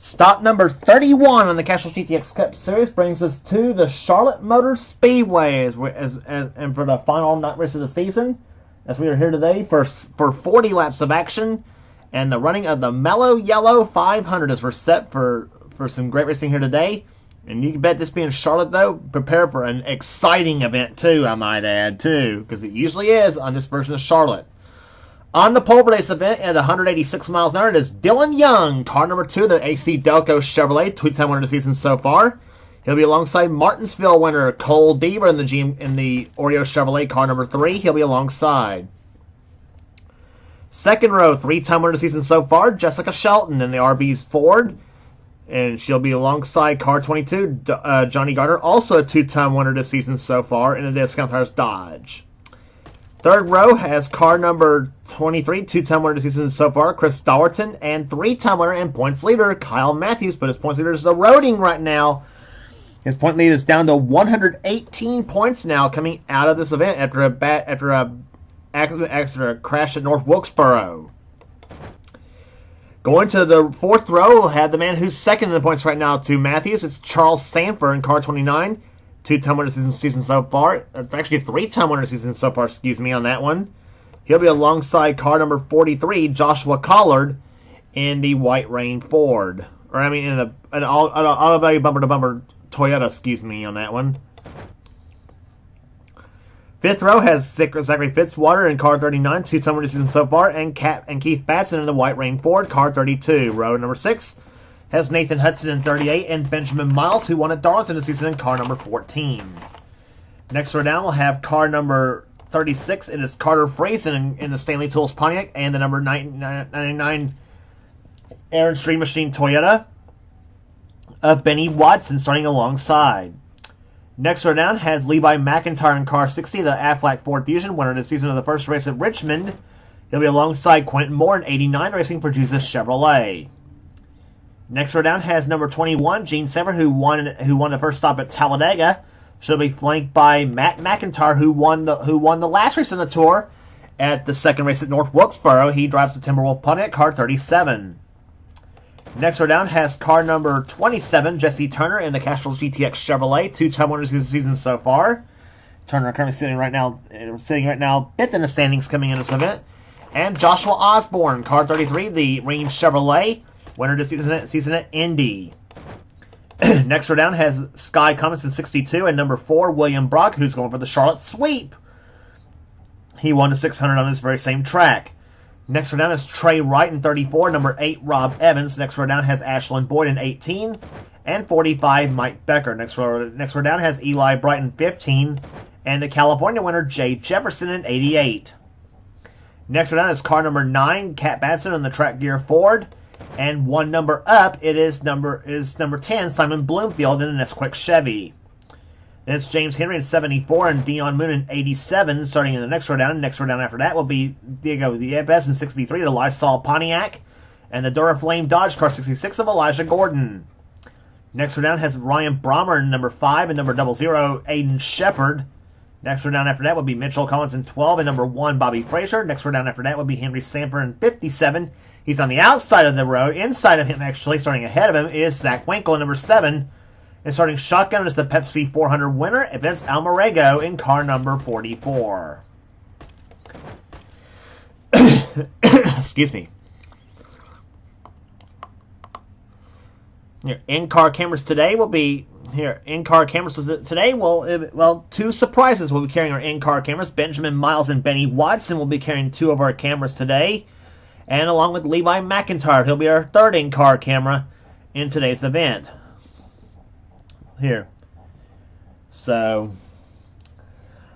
Stop number 31 on the Castrol GTX Cup Series brings us to the Charlotte Motor Speedway and for the final night race of the season, as we are here today for 40 laps of action and the running of the Mello Yello 500 as we're set for some great racing here today. And you can bet this being Charlotte, though, prepare for an exciting event, too, I might add, too, because it usually is on this version of Charlotte. On the pole race event at 186 miles an hour, it is Dylan Young, car number 2, the AC Delco Chevrolet, two-time winner of the season so far. He'll be alongside Martinsville winner Cole Deaver in the Oreo Chevrolet, car number 3. He'll be alongside. Second row, three-time winner of the season so far, Jessica Shelton in the RB's Ford. And she'll be alongside car 22, Johnny Gardner, also a two-time winner this season so far in the Discount Tires Dodge. Third row has car number 23, two-time winner this season so far, Chris Dowerton, and three-time winner and points leader, Kyle Matthews, but his points leader is eroding right now. His point lead is down to 118 points now coming out of this event after a crash at North Wilkesboro. Going to the fourth row, we'll have the man who's second in the points right now to Matthews. It's Charles Sanford in car 29. Two-time winner season so far. It's actually three-time winner season so far, on that one. He'll be alongside car number 43, Joshua Collard, in the White Rain Ford. In an auto value bumper-to-bumper Toyota, on that one. Fifth row has Zachary Fitzwater in car 39, two-time winner season so far, and Keith Batson in the White Rain Ford, car 32. Row number 6 has Nathan Hudson in 38 and Benjamin Miles, who won at Darlington this season in car number 14. Next row down, we'll have car number 36. It is Carter Friesen in the Stanley Tools Pontiac and the number 99 Aaron Street Machine Toyota of Benny Watson starting alongside. Next row down has Levi McIntyre in car 60, the Aflac Ford Fusion, winner this season of the first race at Richmond. He'll be alongside Quentin Moore in 89 Racing Produces Chevrolet. Next row down has number 21, Gene Sever, who won the first stop at Talladega. She'll be flanked by Matt McIntyre, who won the last race in the tour at the second race at North Wilkesboro. He drives the Timberwolf Pontiac, car 37. Next row down has car number 27, Jesse Turner in the Castrol GTX Chevrolet, two-time winners this season so far. Turner currently sitting right now, fifth in the standings coming into this event. And Joshua Osborne, car 33, the Ream Chevrolet, winner this season at Indy. Next row down has Sky Cummins in 62 and number 4, William Brock, who's going for the Charlotte Sweep. He won the 600 on this very same track. Next row down is Trey Wright in 34, number 8, Rob Evans. Next row down has Ashlyn Boyd in 18, and 45, Mike Becker. Next row down has Eli Bright in 15, and the California winner, Jay Jefferson in 88. Next row down is car number 9, Kat Batson on the Track Gear Ford, and one number up, it is number 10, Simon Bloomfield in an Nesquik Chevy. Then it's James Henry in 74 and Dion Moon in 87, starting in the next row down. Next row down after that will be Diego Diaz in 63, the Lysol Pontiac, and the Duraflame Dodge car 66 of Elijah Gordon. Next row down has Ryan Brommer in number 5 and number 00, Aiden Shepard. Next row down after that will be Mitchell Collins in 12 and number 1, Bobby Frazier. Next row down after that will be Henry Sanford in 57. He's on the outside of the road. Inside of him, actually, starting ahead of him, is Zach Winkle in number 7. And starting shotgun is the Pepsi 400 winner, Vince Almarego in car number 44. Excuse me. Here, in-car cameras today will be here. In-car cameras today well, two surprises will be carrying our in-car cameras. Benjamin Miles and Benny Watson will be carrying 2 of our cameras today, and along with Levi McIntyre, he'll be our third in-car camera in today's event. Here, so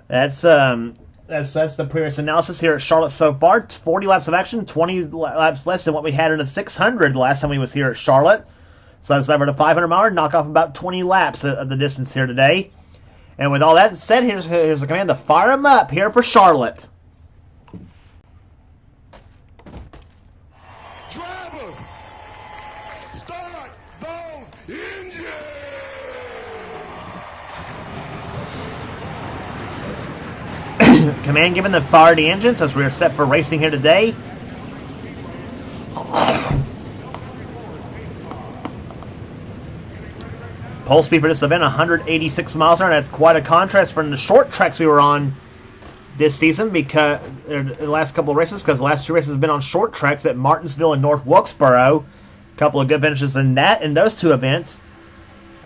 that's the previous analysis here at Charlotte so far. 40 laps of action, 20 laps less than what we had in the 600 last time we was here at Charlotte. So that's over the 500 mile, knock off about 20 laps of the distance here today. And with all that said, here's the command to fire them up here for Charlotte. Drivers, start those engines! Command given to fire the engines as we are set for racing here today. Pole speed for this event, 186 miles an hour. That's quite a contrast from the short tracks we were on this season, because the last couple of races, because the last 2 races have been on short tracks at Martinsville and North Wilkesboro. A couple of good finishes in those 2 events.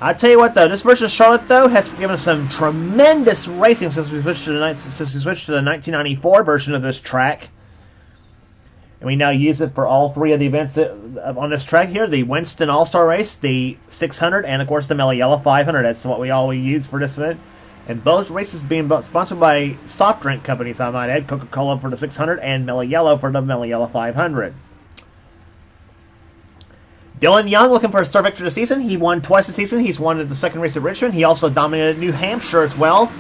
I tell you what, though, this version of Charlotte, though, has given us some tremendous racing since we switched to the 1994 version of this track. And we now use it for all 3 of the events on this track here. The Winston All-Star Race, the 600, and, of course, the Mello Yello 500. That's what we all use for this event. And both races being sponsored by soft drink companies, I might add. Coca-Cola for the 600 and Mello Yello for the Mello Yello 500. Dylan Young looking for a star victory this season. He won twice this season. He's won at the 2nd race at Richmond. He also dominated New Hampshire as well.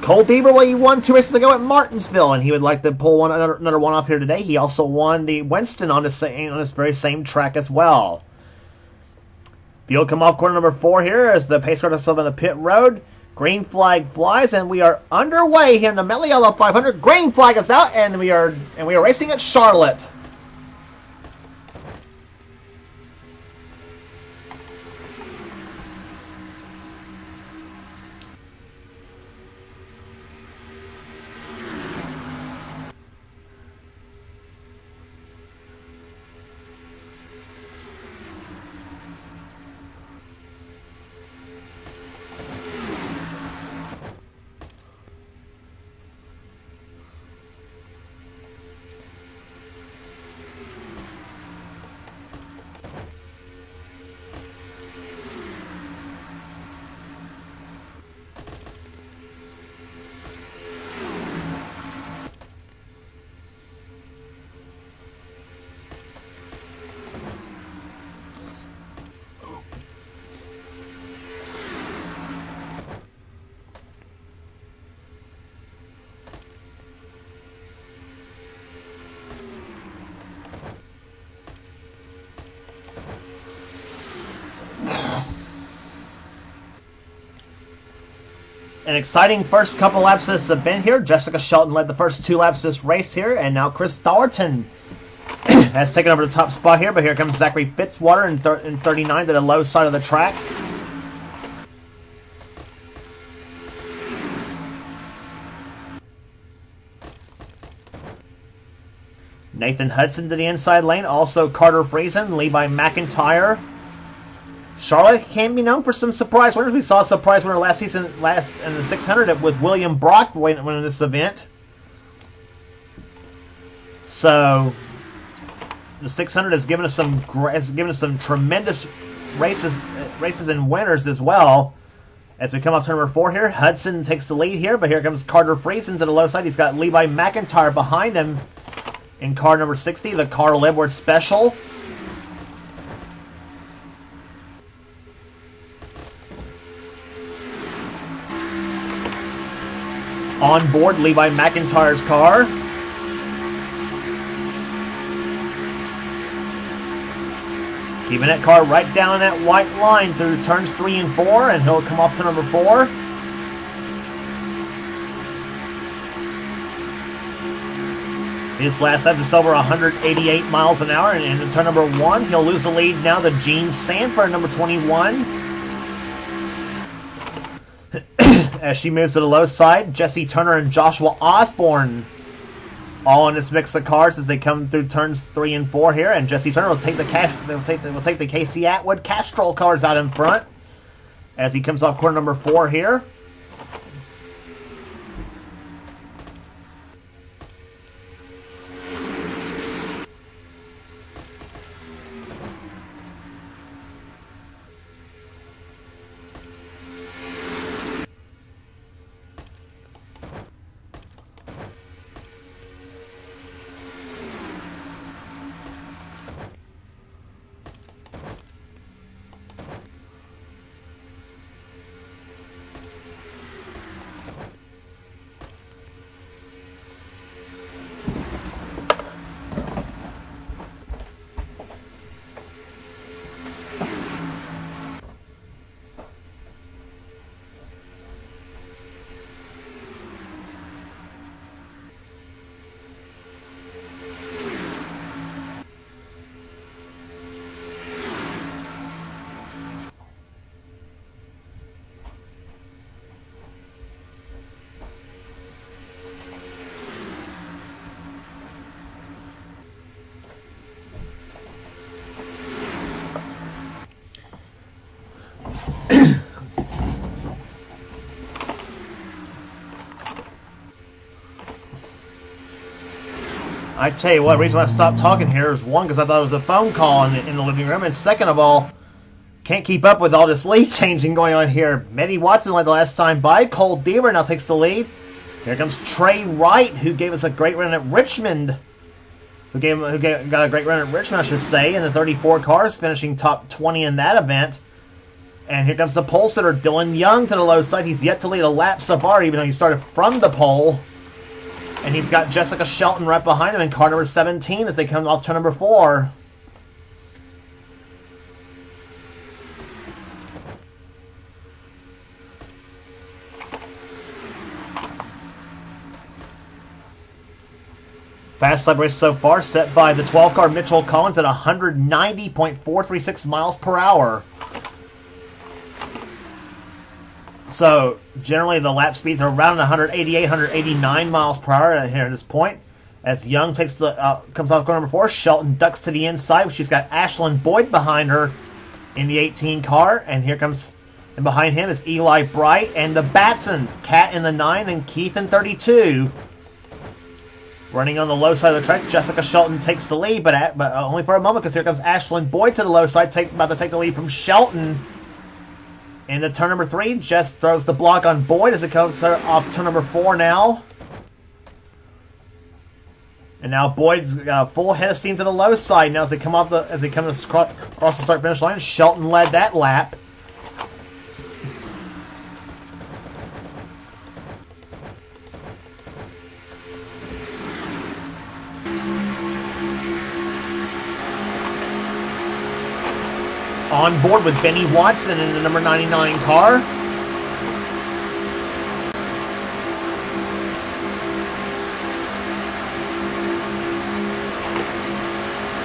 Cole Bieber, well, he won 2 races ago at Martinsville, and he would like to pull another one off here today. He also won the Winston on this very same track as well. Field come off corner number 4 here as the pace car is still on the pit road. Green flag flies, and we are underway here in the Mello Yello 500. Green flag is out, and we are racing at Charlotte. An exciting first couple laps of this event here. Jessica Shelton led the first 2 laps of this race here, and now Chris Thornton has taken over the top spot here, but here comes Zachary Fitzwater in 39 to the low side of the track. Nathan Hudson to the inside lane, also Carter Friesen, Levi McIntyre. Charlotte can be known for some surprise winners. We saw a surprise winner last season, in the 600 with William Brock winning this event. So the 600 has given us some tremendous races and winners as well. As we come off turn number 4 here, Hudson takes the lead here, but here comes Carter Friesen to the low side. He's got Levi McIntyre behind him in car number 60, the Carl Edwards Special. On board Levi McIntyre's car. Keeping that car right down that white line through turns 3 and 4, and he'll come off to number 4. His last lap just over 188 miles an hour, and in turn number 1, he'll lose the lead now to Gene Sanford, number 21. As she moves to the low side, Jesse Turner and Joshua Osborne all in this mix of cars as they come through turns 3 and 4 here, and Jesse Turner will take the Casey Atwood Castrol cars out in front as he comes off corner number 4 here. I tell you what, the reason why I stopped talking here is one, because I thought it was a phone call in the living room, and second of all, can't keep up with all this lead changing going on here. Medi Watson led the last time by. Cole Deaver now takes the lead. Here comes Trey Wright, who gave us a great run at Richmond. Got a great run at Richmond, I should say, in the 34 cars, finishing top 20 in that event. And here comes the pole sitter, Dylan Young, to the low side. He's yet to lead a lap so far, even though he started from the pole. And he's got Jessica Shelton right behind him in car number 17 as they come off turn number 4. Fast lap race so far set by the 12-car Mitchell Collins at 190.436 miles per hour. So, generally the lap speeds are around 188, 189 miles per hour here at this point. As Young takes comes off car number 4, Shelton ducks to the inside. She's got Ashlyn Boyd behind her in the 18 car. And here comes, and behind him is Eli Bright and the Batsons, Kat in the 9 and Keith in 32. Running on the low side of the track, Jessica Shelton takes the lead, but only for a moment, because here comes Ashlyn Boyd to the low side, about to take the lead from Shelton. Into turn number 3, Jess throws the block on Boyd as it comes off turn number 4 now. And now Boyd's got a full head of steam to the low side now as they come across the start finish line. Shelton led that lap. On board with Benny Watson in the number 99 car. It's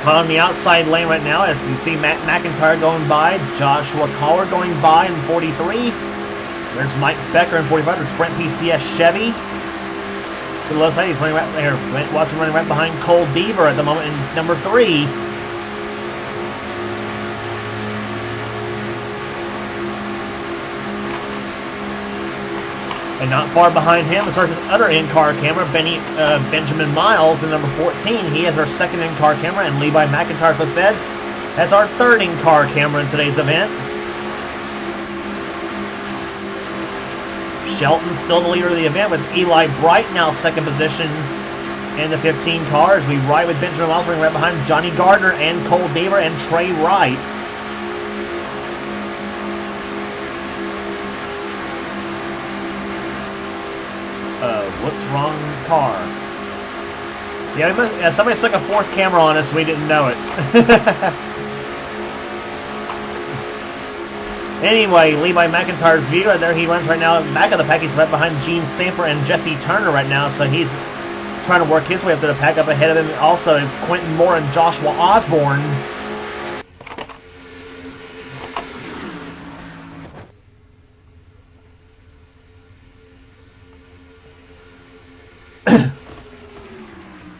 caught on the outside lane right now as you see Matt McIntyre going by, Joshua Collar going by in 43. There's Mike Becker in 45, the Sprint PCS Chevy. To the left side, he's running right there. Watson running right behind Cole Deaver at the moment in number 3. And not far behind him is our other in-car camera, Benjamin Miles in number 14. He has our second in-car camera, and Levi McIntyre, as I said, has our third in-car camera in today's event. Shelton's still the leader of the event, with Eli Bright now second position in the 15 car, as we ride with Benjamin Miles running right behind Johnny Gardner and Cole Deaver and Trey Wright. What's wrong car? Yeah, somebody stuck a fourth camera on us, we didn't know it. Anyway, Levi McIntyre's view right there, he runs right now back of the pack. He's right behind Gene Samper and Jesse Turner right now, so he's trying to work his way up to the pack. Up ahead of him also is Quentin Moore and Joshua Osborne.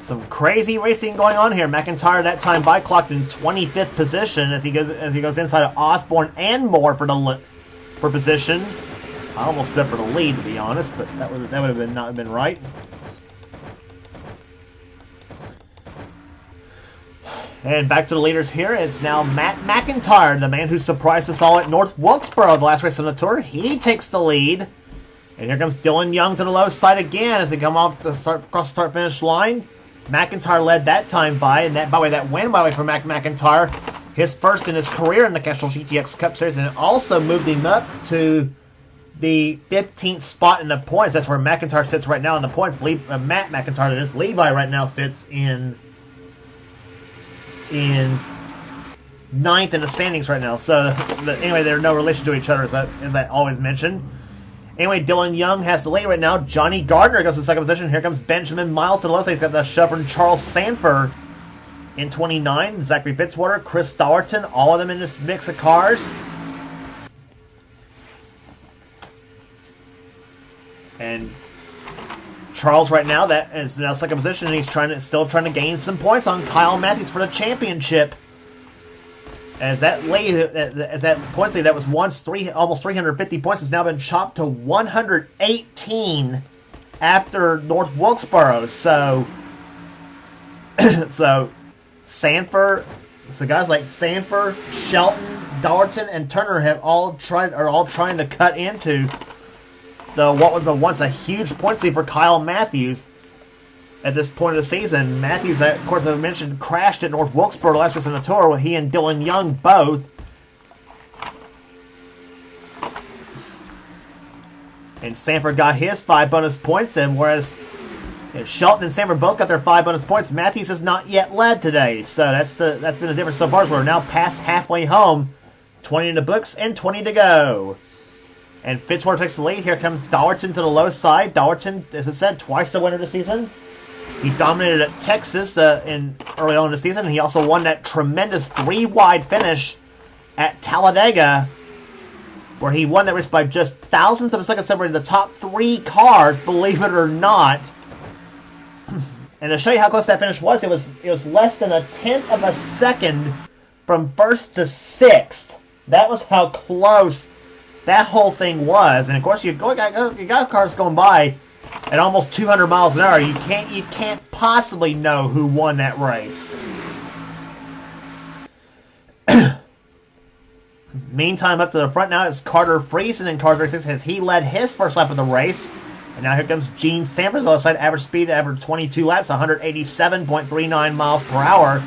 Some crazy racing going on here. McIntyre that time by clocked in 25th position as he goes inside of Osborne and Moore for position. I almost said for the lead, to be honest, but that would have not been right. And back to the leaders here. It's now Matt McIntyre, the man who surprised us all at North Wilkesboro, the last race on the tour. He takes the lead. And here comes Dylan Young to the low side again as they come off the across the start-finish line. McIntyre led that time by, and that win by the way for McIntyre, his first in his career in the Castrol GTX Cup Series, and it also moved him up to the 15th spot in the points. That's where McIntyre sits right now in the points. Matt McIntyre, that is Levi right now, sits in 9th in the standings right now. So anyway, they're no relation to each other, as I always mention. Anyway, Dylan Young has the lead right now. Johnny Gardner goes to the second position. Here comes Benjamin Miles to the left side. He's got the Chevron Charles Sanford in 29. Zachary Fitzwater, Chris Stollerton, all of them in this mix of cars. And Charles right now, that is now second position, and he's still trying to gain some points on Kyle Matthews for the championship. As that points lead that was once almost 350 points has now been chopped to 118 after North Wilkesboro. So So guys like Sanford, Shelton, Dallerton, and Turner are all trying to cut into what was once a huge point lead for Kyle Matthews at this point of the season. Matthews, of course, as I mentioned, crashed at North Wilkesboro last race on the tour with he and Dylan Young both. And Sanford got his 5 bonus points, and whereas Shelton and Sanford both got their 5 bonus points, Matthews has not yet led today. So that's been the difference so far. As we're now past halfway home, 20 in the books and 20 to go. And Fitzwater takes the lead. Here comes Dallerton to the low side. Dallerton, as I said, twice the winner this season. He dominated at Texas early on in the season. And he also won that tremendous 3-wide finish at Talladega, where he won that race by just thousandths of a second, separating the top 3 cars, believe it or not. And to show you how close that finish was, it was less than 1/10 of a second from first to sixth. That was how close that whole thing was. And of course, you got cars going by at almost 200 miles an hour. You can't possibly know who won that race. Meantime, up to the front now is Carter Friesen in car 36 as he led his first lap of the race. And now here comes Gene Sanford on the other side. Average speed after 22 laps, 187.39 miles per hour.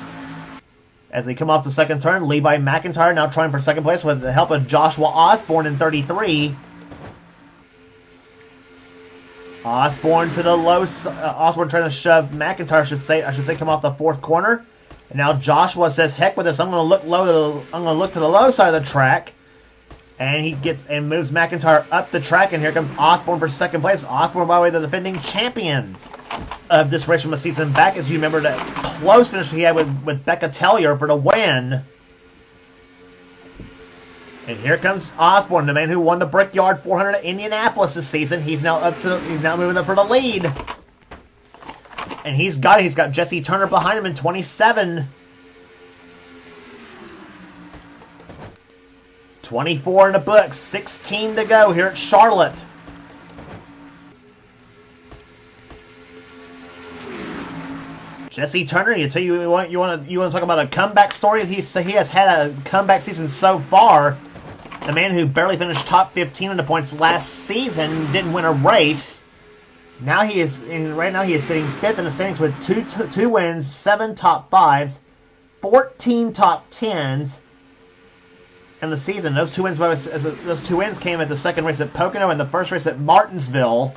As they come off the second turn, Levi McIntyre now trying for second place with the help of Joshua Osborne in 33. Osborne to the low. Osborne trying to shove McIntyre. I should say, come off the fourth corner. And now Joshua says, "Heck with this! I'm going to look low. I'm going to look to the low side of the track." And he moves McIntyre up the track. And here comes Osborne for second place. Osborne, by the way, the defending champion of this race from a season back, as you remember that close finish he had with Becca Tellier for the win. And here comes Osborne, the man who won the Brickyard 400 at Indianapolis this season. He's now moving up for the lead. And he's got Jesse Turner behind him in 27. 24 in the books, 16 to go here at Charlotte. Jesse Turner, you want to talk about a comeback story? He has had a comeback season so far. The man who barely finished top 15 in the points last season didn't win a race. Right now he is sitting 5th in the standings with two wins, 7 top 5s, 14 top 10s in the season. Those two wins came at the second race at Pocono and the first race at Martinsville.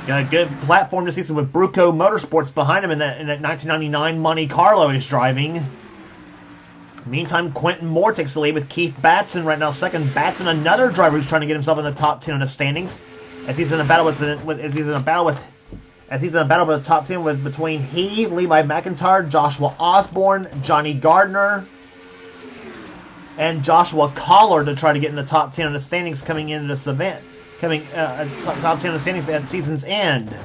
Got a good platform this season with Bruco Motorsports behind him in that 1999 Monte Carlo he's driving. Meantime, Quentin Moore takes the lead with Keith Batson right now second. Batson, another driver who's trying to get himself in the top 10 in the standings, as he's in a battle for the top 10 between Levi McIntyre, Joshua Osborne, Johnny Gardner, and Joshua Collar to try to get in the top 10 in the standings coming into this event. Top 10 in the standings at season's end.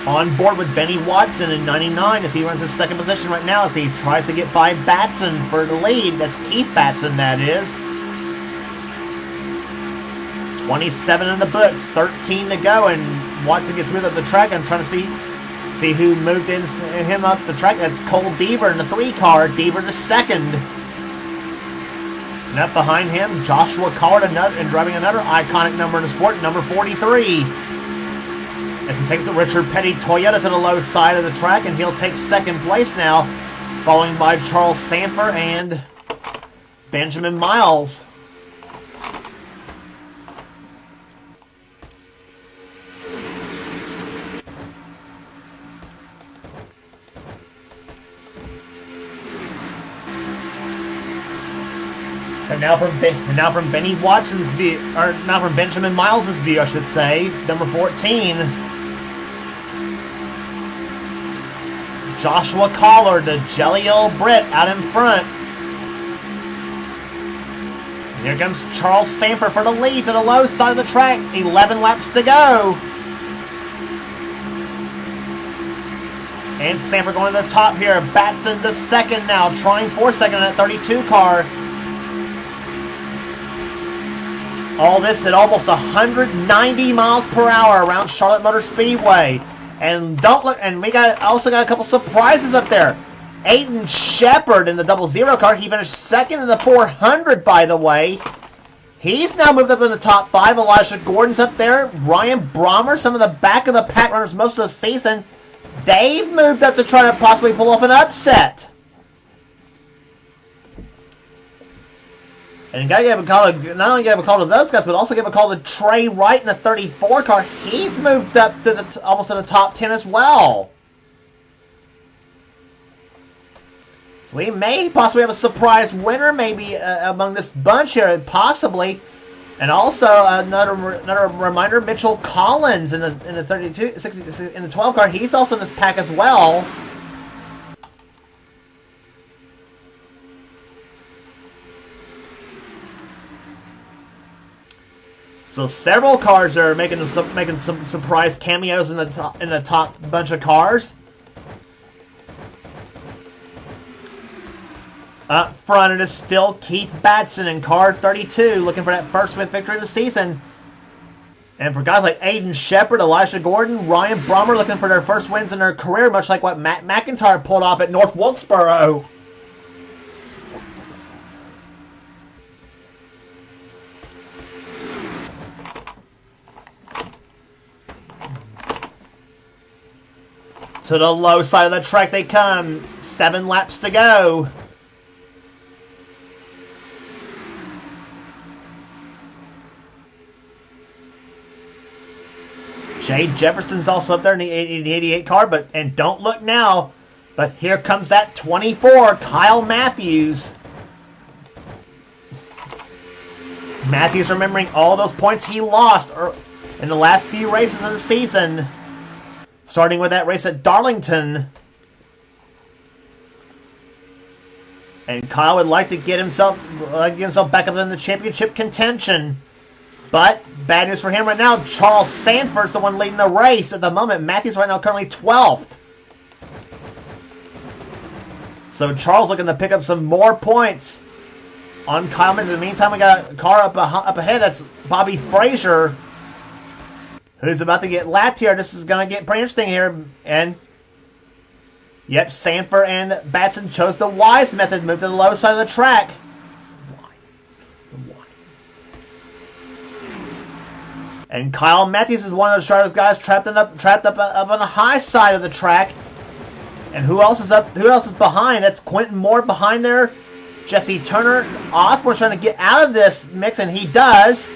On board with Benny Watson in 99 as he runs his second position right now as he tries to get by Batson for the lead. That's Keith Batson, that is. 27 in the books, 13 to go, and Watson gets moved up the track. I'm trying to see who moved him up the track. That's Cole Deaver in the 3 car. Deaver to second. And up behind him, Joshua Collard and driving another iconic number in the sport, number 43. As he takes the Richard Petty Toyota to the low side of the track, and he'll take second place now, following by Charles Sanford and Benjamin Miles. And now from Benny Watson's view, or now from Benjamin Miles's view, I should say, number 14. Joshua Collard, the jelly old Brit, out in front. And here comes Charles Sanford for the lead to the low side of the track. 11 laps to go. And Sanford going to the top here. Batson to second now, trying for second in that 32 car. All this at almost 190 miles per hour around Charlotte Motor Speedway. And don't look, and we also got a couple surprises up there. Aiden Shepard in the 00 car. He finished second in the 400, by the way. He's now moved up in the top 5. Elijah Gordon's up there. Ryan Brommer, some of the back of the pack runners most of the season. They've moved up to try to possibly pull off an upset. And you gotta give a call to, not only give a call to those guys, but also give a call to Trey Wright in the 34 car. He's moved up to the almost in the top 10 as well. So we may possibly have a surprise winner, maybe among this bunch here, possibly. And also another reminder: Mitchell Collins in the 32, 60, in the 12 car. He's also in this pack as well. So several cars are making some surprise cameos in the top bunch of cars. Up front, it is still Keith Batson in car 32, looking for that first win victory of the season. And for guys like Aiden Shepard, Elijah Gordon, Ryan Brommer looking for their first wins in their career, much like what Matt McIntyre pulled off at North Wilkesboro. To the low side of the track they come. 7 laps to go. Jay Jefferson's also up there in the 88 car, and don't look now, but here comes that 24, Kyle Matthews. Matthews remembering all those points he lost in the last few races of the season, starting with that race at Darlington. And Kyle would like to get himself back up in the championship contention. But bad news for him right now. Charles Sanford's the one leading the race at the moment. Matthews right now currently 12th. So Charles looking to pick up some more points on Kyle. In the meantime, we got a car up ahead. That's Bobby Frazier, who's about to get lapped here. This is going to get pretty interesting here. And yep, Sanford and Batson chose the wise method. Moved to the low side of the track. And Kyle Matthews is one of the sharpest guys trapped up on the high side of the track. And who else is up? Who else is behind? That's Quentin Moore behind there. Jesse Turner. Osborne's trying to get out of this mix, and he does.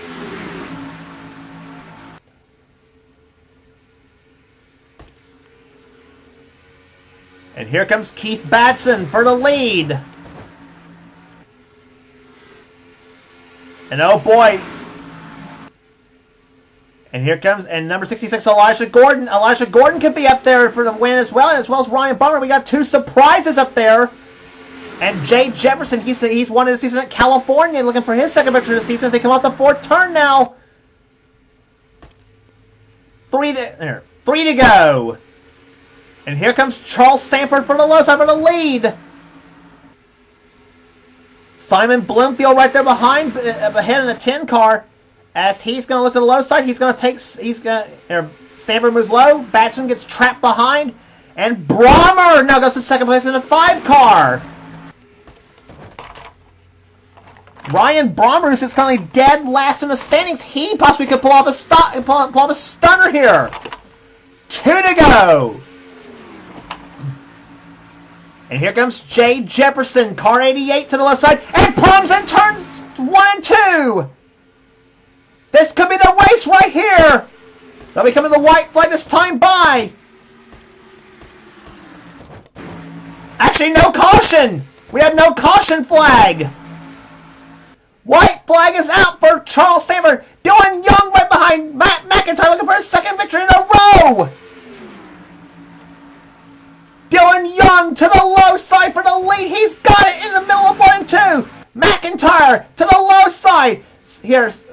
And here comes Keith Batson for the lead. And oh boy. And here comes, and number 66, Elijah Gordon. Elijah Gordon could be up there for the win as well as Ryan Bummer. We got 2 surprises up there. And Jay Jefferson, he's won this season at California, looking for his second victory of the season as they come off the 4th turn now. 3 to go. And here comes Charles Sanford for the low side for the lead. Simon Bloomfield right there behind, ahead in the 10 car. As he's going to look to the low side, Sanford moves low, Batson gets trapped behind, and Brommer now goes to second place in the 5 car. Ryan Brommer, who's currently dead last in the standings, he possibly could pull off a stunner here. 2 to go. And here comes Jay Jefferson, car 88 to the left side, and plums in turns 1 and 2. This could be the race right here. They'll be coming to the white flag this time by. Actually, no caution. We have no caution flag. White flag is out for Charles Sanford. Dylan Young right behind Matt McIntyre looking for his second victory in a row. Dylan Young to the low side for the lead. He's got it in the middle of 1 and 2. McIntyre to the low side. Here's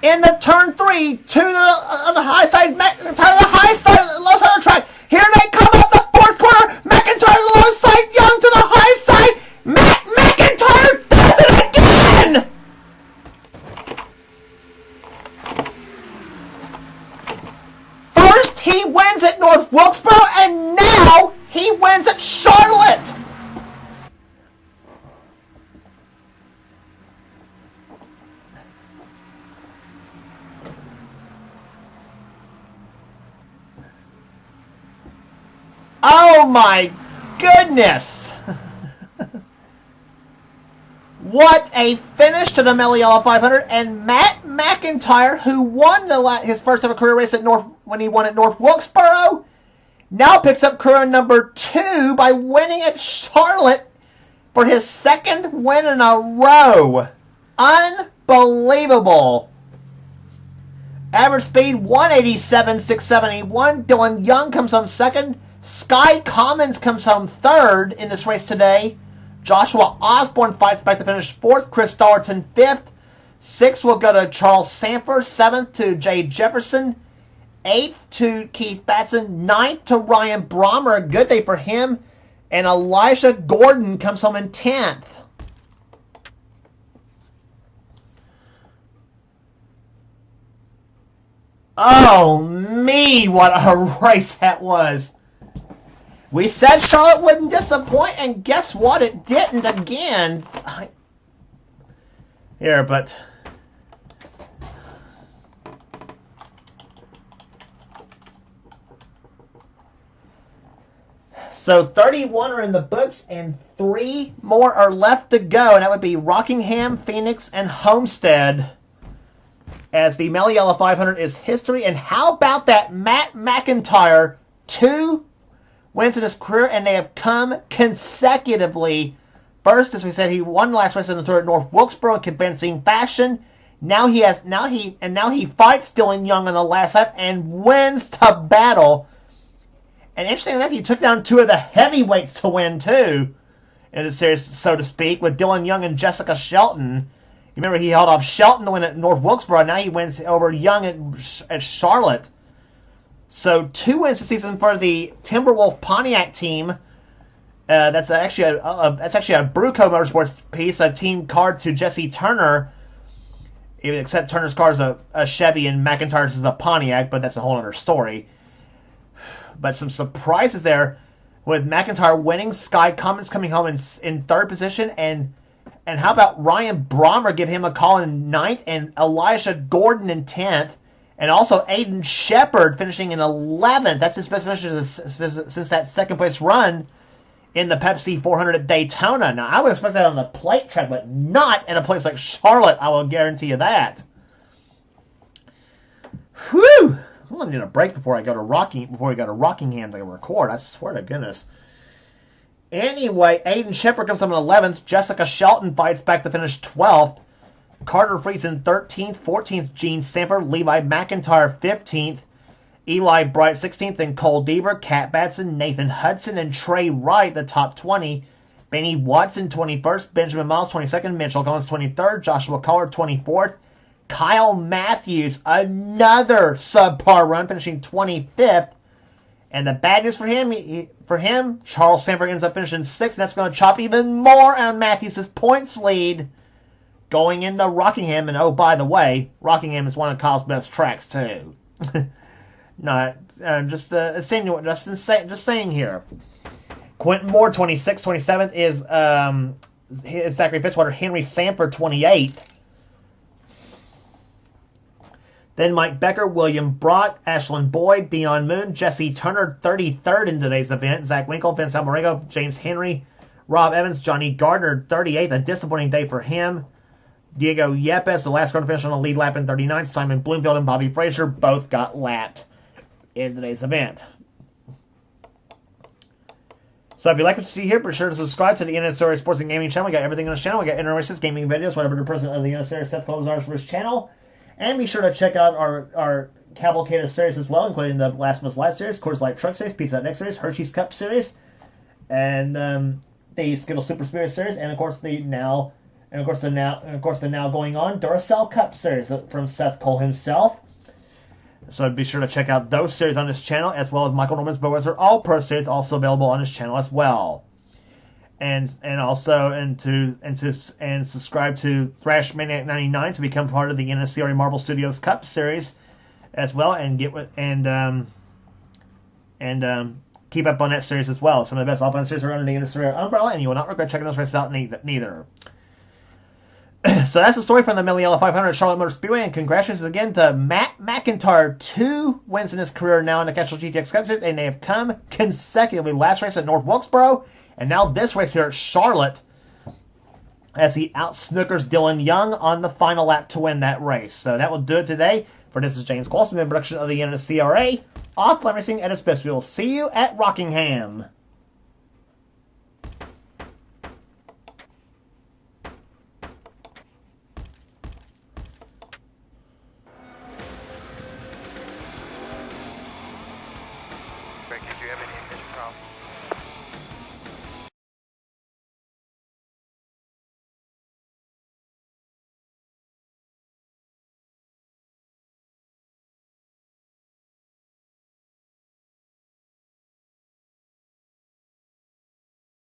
in the turn 3 to the high side. McIntyre to the high side, low side of the track. Here they come up the 4th corner. McIntyre to the low side. Young to the high side. Matt McIntyre does it again. wins at North Wilkesboro, and now he wins at Charlotte. Oh my goodness! What a finish to the Mello 500, and Matt McIntyre, who won his first ever career race when he won at North Wilkesboro, now picks up career number 2 by winning at Charlotte for his second win in a row. Unbelievable. Average speed 187,671. Dylan Young comes home second. Sky Commons comes home third in this race today. Joshua Osborne fights back to finish 4th. Chris Dollarton 5th. 6th will go to Charles Samper. 7th to Jay Jefferson. 8th to Keith Batson. 9th to Ryan Brommer. A good day for him. And Elijah Gordon comes home in 10th. Oh, me, what a race that was. We said Charlotte wouldn't disappoint, and guess what? It didn't again. Here, but... So 31 are in the books, and 3 more are left to go, and that would be Rockingham, Phoenix, and Homestead, as the Mello 500 is history. And how about that Matt McIntyre? 2 wins in his career, and they have come consecutively. First, as we said, he won the last race in the tour at North Wilkesboro in convincing fashion. Now he fights Dylan Young on the last lap and wins the battle. And interesting enough, he took down 2 of the heavyweights to win too in the series, so to speak, with Dylan Young and Jessica Shelton. You remember he held off Shelton to win at North Wilkesboro. Now he wins over Young at Charlotte. So 2 wins this season for the Timberwolf Pontiac team. That's actually a Bruco Motorsports piece, a team card to Jesse Turner. Except Turner's car is a Chevy and McIntyre's is a Pontiac, but that's a whole other story. But some surprises there with McIntyre winning, Sky Cummins coming home in 3rd position, and how about Ryan Brommer give him a call in 9th, and Elijah Gordon in 10th. And also Aiden Shepard finishing in 11th. That's his best finish since that second place run in the Pepsi 400 at Daytona. Now, I would expect that on the plate track, but not in a place like Charlotte. I will guarantee you that. Whew! I'm gonna need a break before we go to Rockingham to record. I swear to goodness. Anyway, Aiden Shepard comes up in 11th. Jessica Shelton fights back to finish 12th. Carter Freeze in 13th, 14th, Gene Samper, Levi McIntyre 15th, Eli Bright 16th, and Cole Deaver, Cat Batson, Nathan Hudson, and Trey Wright, the top 20. Benny Watson 21st, Benjamin Miles 22nd, Mitchell Collins 23rd, Joshua Collar 24th, Kyle Matthews, another subpar run, finishing 25th. And the bad news for him, Charles Samper ends up finishing 6th, and that's going to chop even more on Matthews' points lead going into Rockingham. And oh, by the way, Rockingham is one of Kyle's best tracks too. Just saying here. Quentin Moore 26th, 27th is Zachary Fitzwater, Henry Sanford 28th. Then Mike Becker, William Brock, Ashlyn Boyd, Dion Moon, Jesse Turner 33rd in today's event. Zach Winkle, Vince Almarego, James Henry, Rob Evans, Johnny Gardner 38th. A disappointing day for him. Diego Yepes, the last car to finish on the lead lap in 39th. Simon Bloomfield and Bobby Frazier both got lapped in today's event. So if you like what you see here, be sure to subscribe to the NNSCRA Sports and Gaming channel. We got everything on the channel. We got inter-races, gaming videos, whatever the president of the NNSCRA Seth Colzar's first channel. And be sure to check out our Cavalcade of series as well, including the Last Month's Live series, Coors Light Truck series, Pizza Hut Next series, Hershey's Cup series, and the Skittles Super Spirit series, and of course the now going on Duracell Cup series from Seth Cole himself. So be sure to check out those series on this channel, as well as Michael Norman's Budweiser All Pro series, also available on this channel as well. And subscribe to Thrash Maniac 99 to become part of the NNSCRA Marvel Studios Cup series as well, and and keep up on that series as well. Some of the best offense series are under the NNSCRA umbrella, and you will not regret checking those races out neither. So that's the story from the Mello Yello 500 Charlotte Motor Speedway, and congratulations again to Matt McIntyre. 2 wins in his career now in the Castrol GTX Cup Series, and they have come consecutively. Last race at North Wilkesboro, and now this race here at Charlotte, as he out-snookers Dylan Young on the final lap to win that race. So that will do it today. For this is James Colson in production of the NNSCRA. Offline Racing at its best. We will see you at Rockingham.